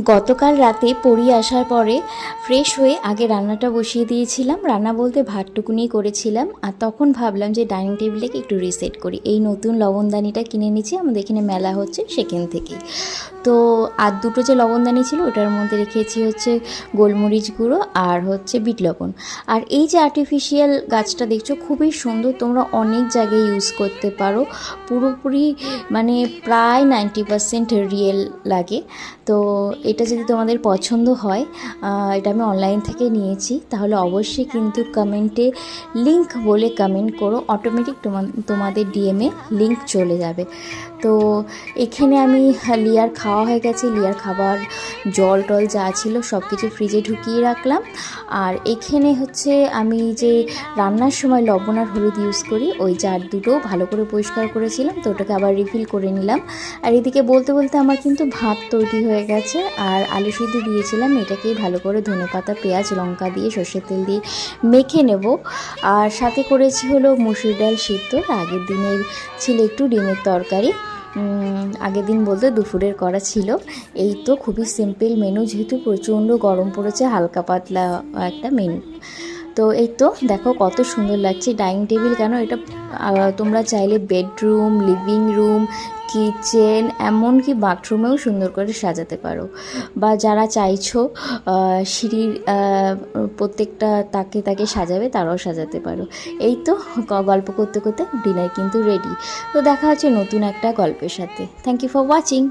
গতকাল রাতে পড়ি আসার পরে ফ্রেশ হয়ে আগে রান্নাটা বসিয়ে দিয়েছিলাম। রান্না বলতে ভাতটুকুনি করেছিলাম, আর তখন ভাবলাম যে ডাইনিং টেবিলটাকে একটু রিসেট করি। এই নতুন লবণদানিটা কিনে নিয়েছি, আমাদের এখানে মেলা হচ্ছে সেখান থেকে। তো আর দুটো যে লবণদানি ছিল ওটার মধ্যে রেখেছি হচ্ছে গোলমরিচ গুঁড়ো আর হচ্ছে বিট লবণ। আর এই যে আর্টিফিশিয়াল গাছটা দেখছো খুবই সুন্দর, তোমরা অনেক জায়গায় ইউজ করতে পারো। পুরোপুরি মানে প্রায় 90% রিয়েল লাগে। তো এটা যদি তোমাদের পছন্দ হয়, এটা আমি অনলাইন থেকে নিয়েছি, তাহলে অবশ্যই কিন্তু কমেন্টে লিংক বলে কমেন্ট করো, অটোমেটিক তোমাদের ডিএমে লিংক চলে যাবে। তো এখানে আমি লিয়ার খাওয়া হয়ে গেছে, লিয়ার খাবার জল টল যা ছিল সব কিছু ফ্রিজে ঢুকিয়ে রাখলাম। আর এখানে হচ্ছে আমি যে রান্নার সময় লবণ আর হলুদ ইউজ করি, ওই জার দুটো ভালো করে পরিষ্কার করেছিলাম, তো ওটাকে আবার রিফিল করে নিলাম। আর এদিকে বলতে বলতে আমার কিন্তু ভাত তৈরি হয়ে গেছে, আর আলু সিদ্ধ দিয়েছিলাম। এটাকেই ভালো করে ধনেপাতা পেঁয়াজ লঙ্কা দিয়ে সর্ষের তেল দিয়ে মেখে নেব। আর সাথে করেছি হলো মুসুর ডাল সিদ্ধ, আগের দিনের ছিল একটু ডিমের তরকারি, আগের দিন বলতে দুপুরের করা ছিল। এই তো খুবই সিম্পল মেনু, যেহেতু প্রচণ্ড গরম পড়েছে, হালকা পাতলা একটা মেনু। তো এই তো দেখো কত সুন্দর লাগছে ডাইনিং টেবিল। কেন এটা তোমরা চাইলে বেডরুম, লিভিং রুম, কিচেন, এমনকি বাথরুমেও সুন্দর করে সাজাতে পারো। বা যারা চাইছো সিঁড়ির প্রত্যেকটা তাকে তাকে সাজাবে, তারাও সাজাতে পারো। এই তো গল্প করতে করতে ডিনার কিন্তু রেডি। তো দেখা হচ্ছে নতুন একটা গল্পের সাথে। Thank you for watching.